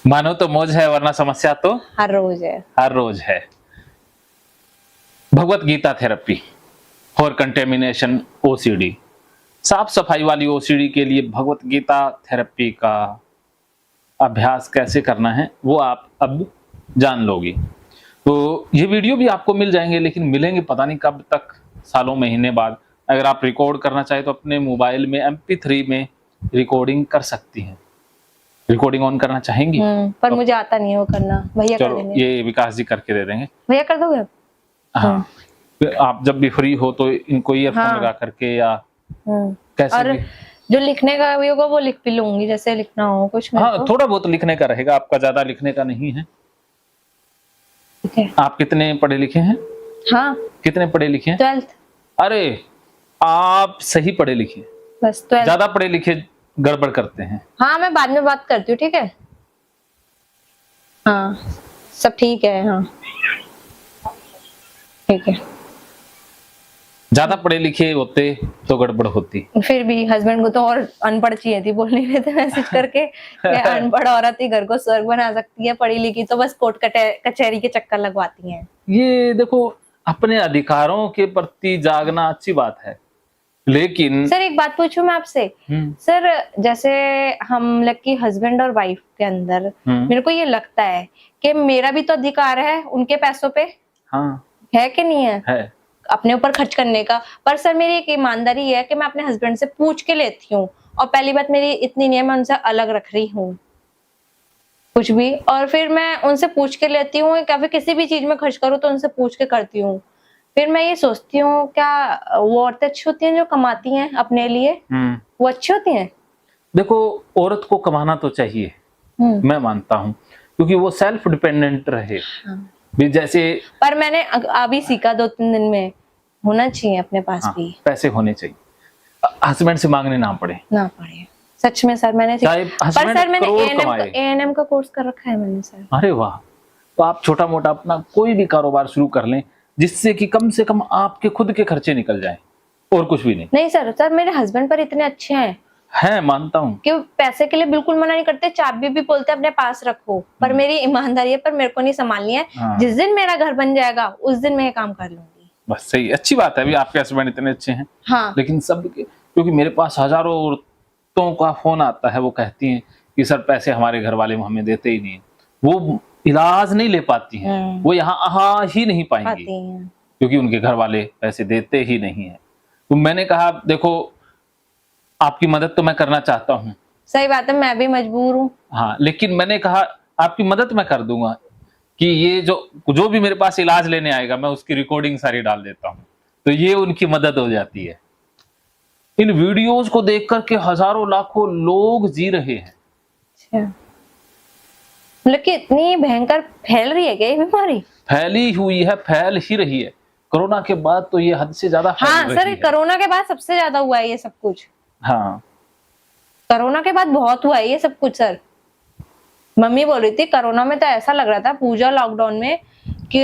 मानो तो मौज है वरना समस्या तो हर रोज है। हर रोज है। Bhagavad Gita therapy for contamination OCD. साफ सफाई वाली ओसीडी के लिए भगवत गीता थेरेपी का अभ्यास कैसे करना है वो आप अब जान लोगी। तो ये वीडियो भी आपको मिल जाएंगे, लेकिन मिलेंगे पता नहीं कब तक, सालों महीने बाद। अगर आप रिकॉर्ड करना चाहें तो अपने मोबाइल में MP3 में रिकॉर्डिंग कर सकती हैं। रिकॉर्डिंग ऑन करना चाहेंगी? पर मुझे आता नहीं है वो करना, भैया कर चलो देंगे। ये विकास जी करके दे देंगे। भैया कर दोगे? हाँ, फिर आप जब भी फ्री हो तो इनको ईयरफोन हाँ। लगा करके या कैसे और भी। जो लिखने का भी होगा वो लिख भी लूंगी, जैसे लिखना हो कुछ मेरे हाँ, को। थोड़ा बहुत लिखने का रहेगा, आपका ज्यादा लिखने का नहीं है। ठीक है। आप कितने पढ़े लिखे हैं? हाँ, कितने पढ़े लिखे हैं? 12th। अरे आप सही पढ़े लिखे, बस 12th। ज्यादा पढ़े लिखे गड़बड़ करते हैं। हाँ, मैं बाद में बात करती हूँ, ठीक है? हाँ, सब ठीक है। हाँ, ठीक है। ज्यादा पढ़े लिखे होते तो गड़बड़ होती। फिर भी हस्बैंड को तो और अनपढ़ चाहिए थी, बोल नहीं रहे थे मैसेज करके कि अनपढ़ औरत ही घर को स्वर्ग बना सकती है, पढ़ी लिखी तो बस कोर्ट कचहरी के चक्कर लगवाती हैं। ये देखो, अपने अधिकारों के प्रति जागना अच्छी बात है, लेकिन सर एक बात पूछूं मैं आपसे? सर जैसे हम लोग की हस्बैंड और वाइफ के अंदर मेरे को ये लगता है कि मेरा भी तो अधिकार है उनके पैसों पे। हाँ, है कि नहीं है? है। अपने ऊपर खर्च करने का। पर सर मेरी एक ईमानदारी है कि मैं अपने हस्बैंड से पूछ के लेती हूँ, और पहली बात मेरी इतनी नहीं है, मैं उनसे अलग रख रही हूँ कुछ भी, और फिर मैं उनसे पूछ के लेती हूँ, या फिर किसी भी चीज में खर्च करूँ तो उनसे पूछ के करती हूँ। फिर मैं ये सोचती हूँ, क्या वो औरतें अच्छी होती हैं जो कमाती हैं अपने लिए? वो अच्छी होती हैं? देखो, औरत को कमाना तो चाहिए, मैं मानता हूँ, क्योंकि वो सेल्फ डिपेंडेंट रहे। भी जैसे पर मैंने अभी सीखा 2-3 दिन में, होना चाहिए अपने पास भी पैसे होने चाहिए, हस्बैंड से मांगने ना पड़े। सच में सर मैंने चाहे पर सर मैंने कमाए। ANM का कोर्स कर रखा है मैंने सर। अरे वाह, तो आप छोटा मोटा अपना कोई भी कारोबार शुरू कर लें, जिससे कि कम से कम आपके खुद के खर्चे निकल जाएं, और कुछ भी नहीं। नहीं सर मेरे हस्बैंड पर इतने अच्छे हैं, मानता हूँ कि पैसे के लिए बिल्कुल मना नहीं करते, चाबी भी बोलते अपने पास रखो, पर मेरी ईमानदारी है, पर मेरे को नहीं संभालनी है। जिस दिन मेरा घर बन जाएगा उस दिन मैं ये काम कर लूंगी। बस सही, अच्छी बात है। अभी आपके हस्बैंड इतने अच्छे हैं। हाँ। लेकिन सब क्योंकि मेरे पास हजारों औरतों का फोन आता है, वो कहती हैं कि सर पैसे हमारे घर वाले हमें देते ही नहीं, वो इलाज नहीं ले पाती हैं, वो यहाँ आ ही नहीं पाएंगी क्योंकि उनके घर वाले पैसे देते ही नहीं है। तो मैंने कहा देखो, आपकी मदद तो मैं करना चाहता हूँ। सही बात है, मैं भी मजबूर हूँ। हाँ, लेकिन मैंने कहा आपकी मदद मैं कर दूंगा कि ये जो भी मेरे पास इलाज लेने आएगा मैं उसकी रिकॉर्डिंग सारी डाल देता हूँ, तो ये उनकी मदद हो जाती है। इन वीडियोस को देख करके हजारों लाखों लोग जी रहे हैं। अच्छा, मतलब कि इतनी भयंकर फैल रही है क्या ये बीमारी? फैली हुई है, फैल ही रही है। कोरोना के बाद तो ये हद से ज्यादा फैल रही है। सर कोरोना के बाद सबसे ज्यादा हुआ है ये सब कुछ। हाँ, कोरोना के बाद बहुत हुआ है ये सब कुछ सर। मम्मी बोल रही थी कोरोना में तो ऐसा लग रहा था पूजा लॉकडाउन में कि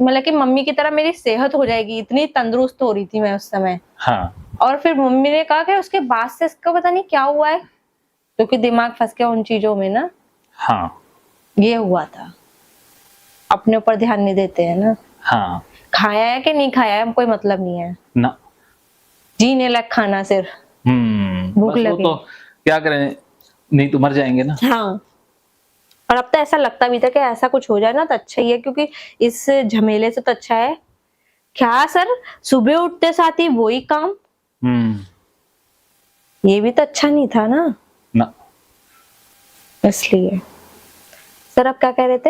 मतलब कि मम्मी की तरह मेरी सेहत हो जाएगी, इतनी तंदुरुस्त हो रही थी मैं उस समय। हाँ। और फिर मम्मी ने कहा कि उसके बाद से इसका पता नहीं क्या हुआ है, क्योंकि दिमाग फंस गया उन चीजों में ना। हाँ, ये हुआ था। अपने ऊपर ध्यान नहीं देते हैं ना। हाँ, खाया है कि नहीं खाया है कोई मतलब नहीं है ना, जीने लग खाना सिर्फ। भूख लगी तो क्या करें, नहीं तो मर जाएंगे ना। हाँ, और अब तो ऐसा लगता भी था कि ऐसा कुछ हो जाए ना तो अच्छा ही है, क्योंकि इस झमेले से तो अच्छा है क्या सर, सुबह उठते साथ ही वही काम। ये भी तो अच्छा नहीं था ना। इसलिए सर आप क्या कह रहे थे?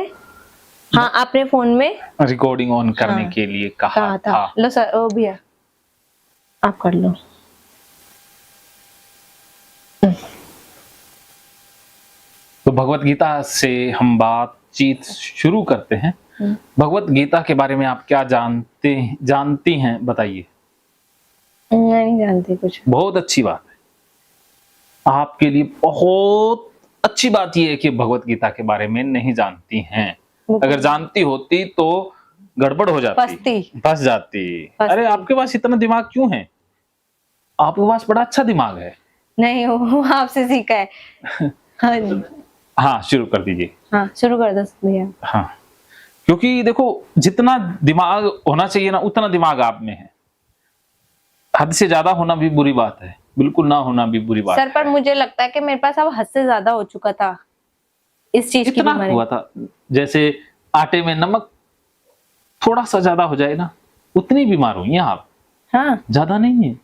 हाँ, आपने फोन में रिकॉर्डिंग ऑन करने के लिए कहा था। लो सर, ओ भैया आप कर लो। तो भगवत गीता से हम बातचीत शुरू करते हैं। भगवत गीता के बारे में आप क्या जानती हैं बताइए। नहीं जानती कुछ। बहुत अच्छी बात है, आपके लिए बहुत अच्छी बात यह है कि भगवत गीता के बारे में नहीं जानती हैं। अगर जानती होती तो गड़बड़ हो जाती, फंस जाती। अरे आपके पास इतना दिमाग क्यों है? आपके पास बड़ा अच्छा दिमाग है। नहीं, वो आपसे सीखा है। हाँ, हाँ, शुरू कर दीजिए। हाँ शुरू कर दो भैया। हाँ, क्योंकि देखो जितना दिमाग होना चाहिए ना उतना दिमाग आप में है। हद से ज्यादा होना भी बुरी बात है, बिल्कुल ना होना भी बुरी बात सर पर है। मुझे लगता है कि मेरे पास अब हद से ज्यादा हो चुका था इस चीज की इतना बीमारी। हुआ था, जैसे आटे में नमक थोड़ा सा ज्यादा हो जाए ना, उतनी बीमार हुई हैं आप, हाँ ज्यादा नहीं है।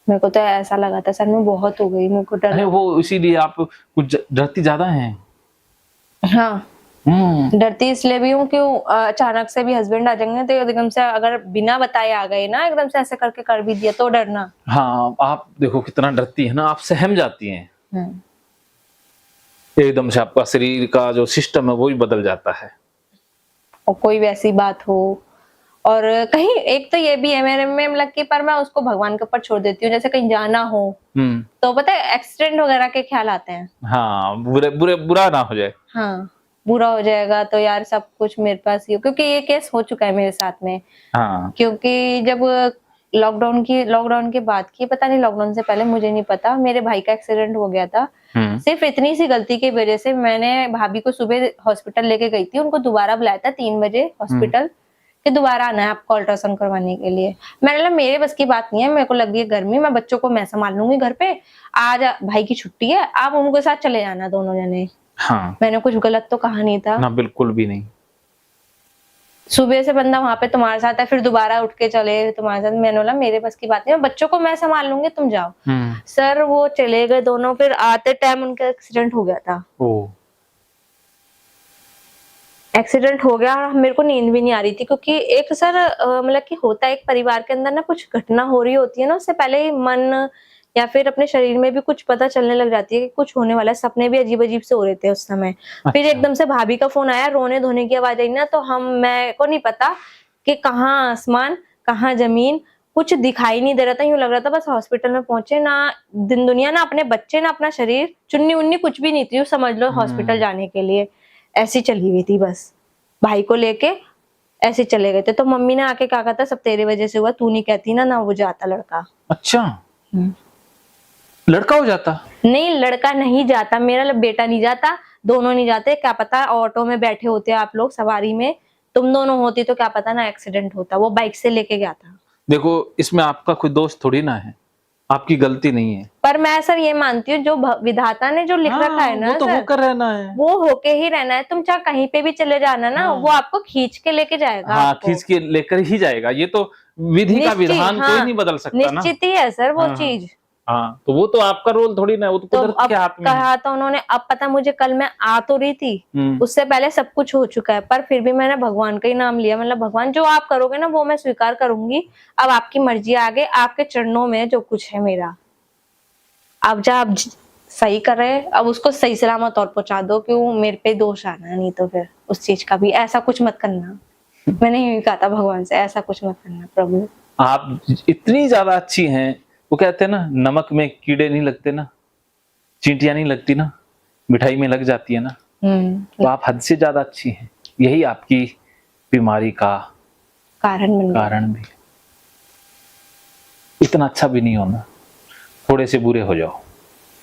मेरे को तो ऐसा लगा था सर मैं बहुत हो गई, मेरे को डर अरे वो इसीलिए आप कुछ डरती ज्यादा हैं। हाँ डरती इसलिए भी हूँ कि अचानक से भी हस्बैंड आ जाएंगे तो एकदम से अगर बिना बताए आ गए ना, एकदम से ऐसे करके कर भी दिया तो डरना। हाँ, आप देखो कितना डरती है ना, आप सहम जाती हैं हम्म। एकदम से, आपका शरीर का जो सिस्टम है वो ही बदल जाता है। और कोई वैसी बात हो, और कहीं एक तो ये भी है मेरे में मतलब कि पर मैं उसको भगवान के ऊपर छोड़ देती हूँ, जैसे कहीं जाना हो तो पता है एक्सीडेंट वगैरह के ख्याल आते हैं। हाँ, बुरा ना हो जाए। हाँ बुरा हो जाएगा तो यार सब कुछ मेरे पास ही हो, क्योंकि ये केस हो चुका है मेरे साथ में। हाँ, क्योंकि जब लॉकडाउन के बाद की, पता नहीं लॉकडाउन से पहले मुझे नहीं पता, मेरे भाई का एक्सीडेंट हो गया था। सिर्फ इतनी सी गलती की वजह से मैंने भाभी को सुबह हॉस्पिटल लेके गई थी, उनको दोबारा बुलाया था 3 बजे हॉस्पिटल कि दोबारा आना है आपको अल्ट्रासाउंड करवाने के लिए। मैंने बोला मेरे बस की बात नहीं है, मेरे को लग रही है गर्मी, मैं बच्चों को मैं संभाल लूंगी घर पे, आज भाई की छुट्टी है, आप उनके साथ चले जाना दोनों जने। हाँ, मैंने कुछ गलत तो कहा नहीं था ना बिल्कुल भी नहीं। सुबह से बंदा वहां पे तुम्हारे साथ है, फिर दोबारा उठ के चले तुम्हारे साथ। मैंने बोला मेरे बस की बात नहीं, मैं बच्चों को मैं संभाल लूंगी, तुम जाओ। सर वो चले गए दोनों, फिर आते टाइम उनका एक्सीडेंट हो गया था। एक्सीडेंट हो गया और मेरे को नींद भी नहीं आ रही थी, क्योंकि एक सर मतलब कि होता है एक परिवार के अंदर ना कुछ घटना हो रही होती है ना, उससे पहले ही मन या फिर अपने शरीर में भी कुछ पता चलने लग जाती है कि कुछ होने वाला है। सपने भी अजीब अजीब से हो रहे थे उस समय। फिर एकदम से भाभी का फोन आया, रोने धोने की आवाज आई ना, तो मैं को नहीं पता कि कहाँ आसमान कहाँ जमीन, कुछ दिखाई नहीं दे रहा था, यूं लग रहा था बस हॉस्पिटल में पहुंचे ना, दिन दुनिया ना अपने बच्चे ना अपना शरीर, चुन्नी उन्नी कुछ भी नहीं थी, समझ लो हॉस्पिटल जाने के लिए ऐसी चली हुई थी बस। भाई को लेके ऐसे चले गए थे, तो मम्मी ने आके कहा था सब तेरे वजह से हुआ, तू नहीं कहती ना वो जाता लड़का। अच्छा, लड़का हो जाता? नहीं लड़का नहीं जाता, मेरा बेटा नहीं जाता, दोनों नहीं जाते। क्या पता ऑटो में बैठे होते आप लोग सवारी में, तुम दोनों होती तो क्या पता ना एक्सीडेंट होता, वो बाइक से लेके गया था। देखो इसमें आपका कोई दोष थोड़ी ना है, आपकी गलती नहीं है। पर मैं सर ये मानती हूँ जो विधाता ने जो लिख रखा है ना, वो तो होकर रहना है, वो होके ही रहना है। तुम चाहे कहीं पे भी चले जाना ना, वो आपको खींच के लेके जाएगा। हाँ, खींच के लेकर ही जाएगा, ये तो विधि का विधान कोई नहीं बदल सकता ना। निश्चित ही है सर वो चीज। हाँ, तो वो तो आपका रोल थोड़ी ना, वो तो कुदरत के हाथ में है। कहा तो उन्होंने, अब पता मुझे कल मैं आ तो रही थी, उससे पहले सब कुछ हो चुका है, पर फिर भी मैंने भगवान का ही नाम लिया। मतलब भगवान जो आप करोगे ना वो मैं स्वीकार करूंगी, अब आपकी मर्जी आगे, आपके चरणों में जो कुछ है मेरा, अब जब आप सही कर रहे, अब उसको सही सलामत और पहुंचा दो, क्यों मेरे पे दोष आना, नहीं तो फिर उस चीज का भी ऐसा कुछ मत करना। मैंने यूं कहा था भगवान से, ऐसा कुछ मत करना प्रभु। आप इतनी ज्यादा अच्छी हैं, वो कहते हैं ना नमक में कीड़े नहीं लगते ना, चींटियां नहीं लगती ना, मिठाई में लग जाती है ना। तो आप हद से ज्यादा अच्छी हैं, यही आपकी बीमारी का कारण भी। इतना अच्छा भी नहीं होना, थोड़े से बुरे हो जाओ,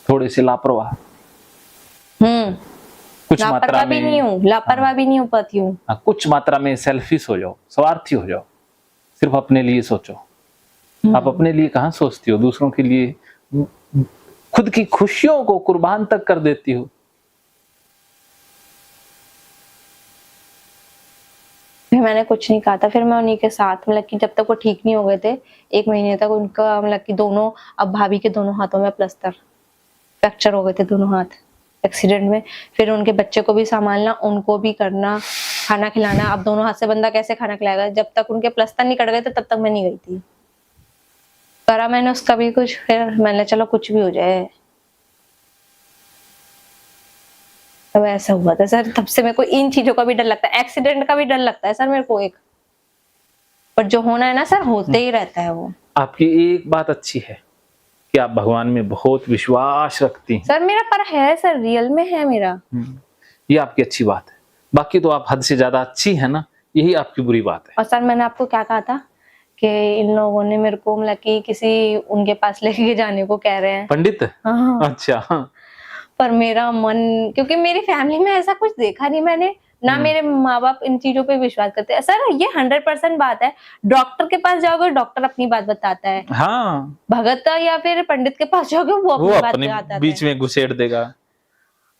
थोड़े से लापरवाह, कुछ मात्रा में लापरवाह भी नहीं हो पाती हूँ, कुछ मात्रा में सेल्फिश हो जाओ, स्वार्थी हो जाओ, सिर्फ अपने लिए सोचो। आप अपने लिए कहाँ सोचती हो, दूसरों के लिए खुद की खुशियों को कुर्बान तक कर देती हो। मैंने कुछ नहीं कहा था, फिर मैं उन्हीं के साथ, मतलब कि जब तक वो ठीक नहीं हो गए थे 1 महीने तक, उनका मतलब कि दोनों, अब भाभी के दोनों हाथों में प्लास्टर, फ्रैक्चर हो गए थे दोनों हाथ एक्सीडेंट में। फिर उनके बच्चे को भी संभालना, उनको भी करना, खाना खिलाना। अब दोनों हाथ से बंदा कैसे खाना खिलाएगा, जब तक उनके प्लास्टर नहीं कट गए थे तब तक मैं नहीं गई थी। करा मैंने उसका भी कुछ, फिर मैंने चलो कुछ भी हो जाए। तो ऐसा हुआ था सर, तब से मेरे को इन चीजों का भी डर लगता है, एक्सीडेंट का भी डर लगता है सर मेरे को एक, पर जो होना है ना सर होते ही रहता है वो। आपकी एक बात अच्छी है कि आप भगवान में बहुत विश्वास रखती हैं। सर मेरा पर है सर, रियल में है मेरा। ये आपकी अच्छी बात है, बाकी तो आप हद से ज्यादा अच्छी है ना, यही आपकी बुरी बात है। और सर मैंने आपको क्या कहा था कि इन लोगों ने मेरे को मतलब कि किसी उनके पास लेके जाने को कह रहे हैं, पंडित? हाँ। अच्छा, पर मेरा मन, क्योंकि मेरी फैमिली में ऐसा कुछ देखा नहीं मैंने, ना मेरे माँ बाप इन चीजों पे विश्वास करते हैं। सर ये 100% बात है, डॉक्टर के पास जाओगे डॉक्टर अपनी बात बताता है, हाँ, भगत या फिर पंडित के पास जाओगे वो वो अपनी बात अपने बताता है। बीच में घुसेड़ देगा।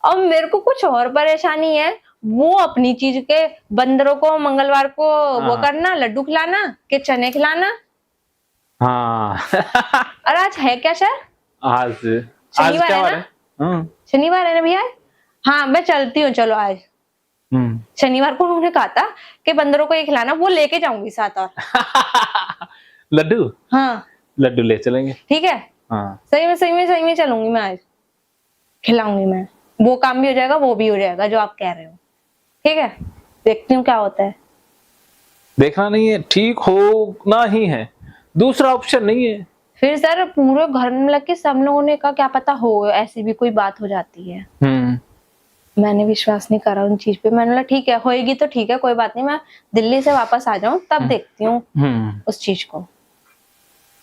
और मेरे को कुछ और परेशानी है, वो अपनी चीज के, बंदरों को मंगलवार को वो हाँ। करना, लड्डू खिलाना के चने खिलाना। हाँ। और आज है क्या सर? आज शनिवार क्या है बार ना? है? हम्म। शनिवार है ना भैया? हाँ मैं चलती हूँ, चलो आज शनिवार को उन्होंने कहा था कि बंदरों को ये खिलाना, वो लेके जाऊंगी साथ। और लड्डू, हाँ लड्डू ले चलेंगे। ठीक है, हाँ, सही में चलूंगी मैं आज, खिलाऊंगी मैं, वो काम भी हो जाएगा वो भी हो जाएगा जो आप कह रहे हो। ठीक है, देखती हूँ क्या होता है। देखना नहीं है, ठीक होना ही है, दूसरा ऑप्शन नहीं है। फिर सर पूरे घर में लग के सब लोगों ने कहा क्या पता हो ऐसी भी कोई बात हो जाती है। मैंने विश्वास नहीं करा उन चीज पे, मैंने बोला ठीक है होएगी तो ठीक है, कोई बात नहीं, मैं दिल्ली से वापस आ जाऊं तब देखती हूँ उस चीज को।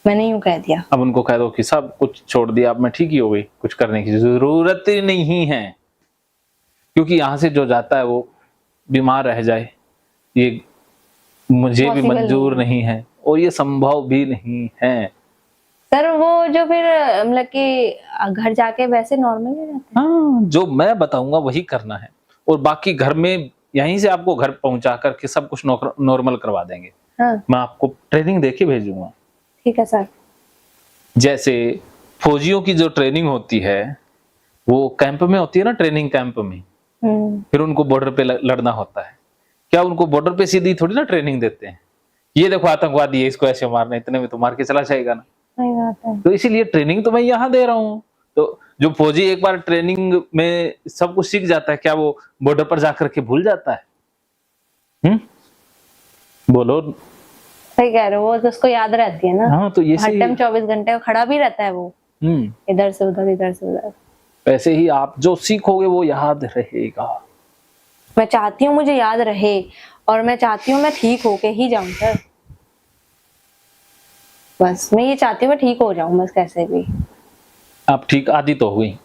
मैंने यूं कह दिया। अब उनको कह दो कि सब कुछ छोड़ दिया, अब मैं ठीक ही हो गई, कुछ करने की जरूरत ही नहीं है, क्योंकि यहाँ से जो जाता है वो बीमार रह जाए ये मुझे भी Possible मंजूर नहीं है और ये संभव भी नहीं है। सर वो जो फिर मतलब कि घर जाके वैसे नॉर्मल ही रहते हैं। हाँ, जो मैं बताऊंगा वही करना है, और बाकी घर में यहीं से आपको घर पहुंचा करके सब कुछ नॉर्मल करवा देंगे। हाँ मैं आपको ट्रेनिंग देके भेजूंगा। ठीक है सर। जैसे फौजियों की जो ट्रेनिंग होती है वो कैंप में होती है ना, ट्रेनिंग कैंप में, फिर उनको बॉर्डर पे लड़ना होता है। क्या उनको बॉर्डर पे सीधी थोड़ी ना ट्रेनिंग देते हैं, ये देखो आतंकवादी है इसको ऐसे मारना, इतने में तो मार के चला जाएगा ना। सही बात है। तो इसीलिए ट्रेनिंग तो मैं यहाँ दे रहा हूँ। तो जो फौजी एक बार ट्रेनिंग में सब कुछ सीख जाता है, क्या वो बॉर्डर पर जाकर के भूल जाता है? बोलो। सही कह रहे हो, वो तो उसको याद रहती है ना। हाँ, तो ये हर टाइम 24 घंटे खड़ा भी रहता है वो, इधर से उधर इधर से उधर। वैसे ही आप जो सीखोगे वो याद रहेगा। मैं चाहती हूँ मुझे याद रहे, और मैं चाहती हूँ मैं ठीक होके ही जाऊं सर, बस मैं ये चाहती हूँ मैं ठीक हो जाऊं बस कैसे भी। आप ठीक आदि तो हो गई।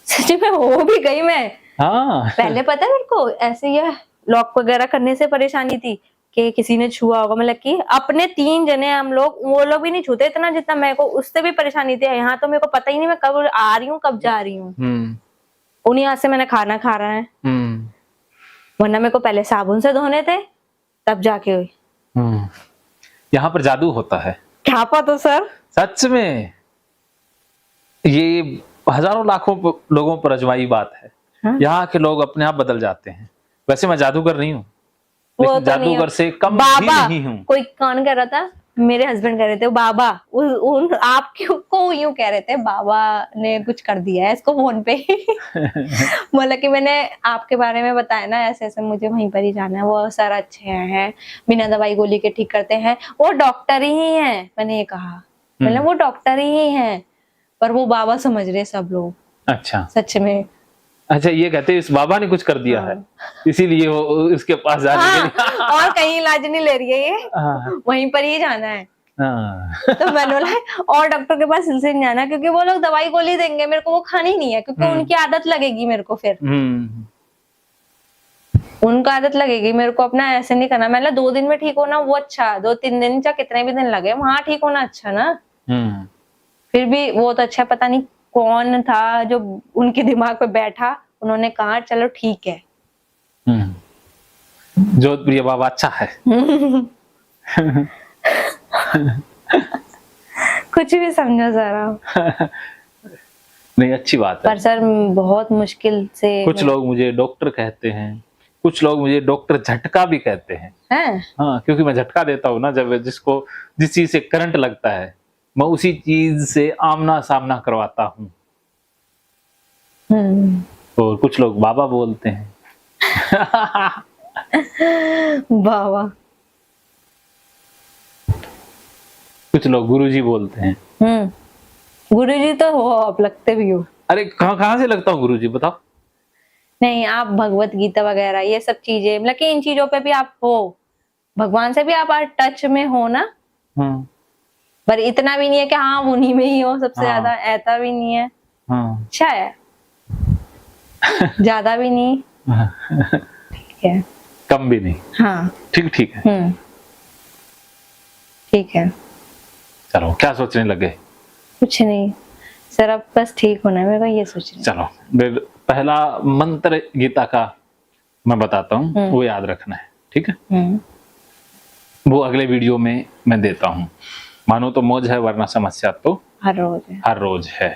सच में हो भी गई मैं। हाँ। पहले पता है मेरे को ऐसे ये लॉक वगैरह करने से परेशानी थी कि किसी ने छुआ होगा, मतलब कि अपने 3 जने हम लोग, वो लोग भी नहीं छूते इतना जितना मेरे को, उससे भी परेशानी थी। यहाँ तो मेरे को पता ही नहीं मैं कब आ रही हूँ कब जा रही हूँ। उन्हीं हाथ से मैंने खाना खा रहा है, वरना मेरे को पहले साबुन से धोने थे तब जाके हुई। यहाँ पर जादू होता है। क्या पता सर, सच में ये हजारों लाखों लोगों पर अजमाई बात है। यहाँ के लोग अपने आप बदल जाते हैं। वैसे मैं जादूगर नहीं हूँ, लेकिन जादूगर से कम भी नहीं हूँ। कोई कौन कह रहा था, मेरे हस्बैंड कह रहे थे बाबा, आप क्यों यूं कह रहे थे, बाबा ने कुछ कर दिया है इसको फोन पे। मतलब कि मैंने आपके बारे में बताया ना ऐसे ऐसे मुझे वहीं पर ही जाना है, वो सर अच्छे हैं, बिना दवाई गोली के ठीक करते हैं, वो डॉक्टर ही हैं। मैंने ये कहा, मतलब वो डॉक्टर ही हैं, पर वो बाबा समझ रहे सब लोग। अच्छा, सच में। अच्छा, ये कहते हैं इस बाबा ने कुछ कर दिया है, इसीलिए वो इसके पास जा रही है। और कहीं इलाज नहीं ले रही है ये, वहीं पर ही जाना है। तो मैंने बोला और डॉक्टर के पास सिलसिले नहीं जाना, क्योंकि वो लोग दवाई गोली देंगे मेरे को, वो खानी नहीं है, क्योंकि उनकी आदत लगेगी मेरे को, फिर उनका आदत लगेगी मेरे को, अपना ऐसे नहीं करना। मैंने 2 दिन में ठीक होना वो अच्छा, 2-3 दिन चाहे कितने भी दिन लगे वहां ठीक होना अच्छा ना। फिर भी वो तो अच्छा, पता नहीं कौन था जो उनके दिमाग पे बैठा, उन्होंने कहा चलो ठीक है। जोधपुरी बाबा अच्छा है। कुछ भी समझो सर। नहीं, अच्छी बात है। पर सर बहुत मुश्किल से, कुछ लोग मुझे डॉक्टर कहते हैं, कुछ लोग मुझे डॉक्टर झटका भी कहते हैं। हाँ, क्योंकि मैं झटका देता हूँ ना, जब जिस चीज से करंट लगता है मैं उसी चीज से आमना सामना करवाता हूँ। और कुछ लोग बाबा बोलते हैं। बाबा। कुछ लोग गुरुजी बोलते हैं। गुरुजी तो हो, आप लगते भी हो। अरे कहाँ से लगता हूँ गुरुजी, बताओ। नहीं, आप भगवत गीता वगैरह ये सब चीजें, मतलब कि इन चीजों पे भी आप हो, भगवान से भी आप टच में हो ना। पर इतना भी नहीं है कि हाँ उन्हीं में ही हो सबसे ज्यादा, ऐसा भी नहीं है। अच्छा है। ज्यादा भी नहीं, ठीक है। कम भी नहीं, हाँ। ठीक ठीक है। ठीक है। चलो, क्या सोचने लगे? कुछ नहीं सर, अब बस ठीक होना है मेरे को, ये सोच रही चलो, फिर पहला मंत्र गीता का मैं बताता हूँ, वो याद रखना है, ठीक है? हूँ। वो अगले वीडियो में मैं देता हूँ। मानो तो मौज है, वरना समस्या तो हर रोज है। हर रोज है।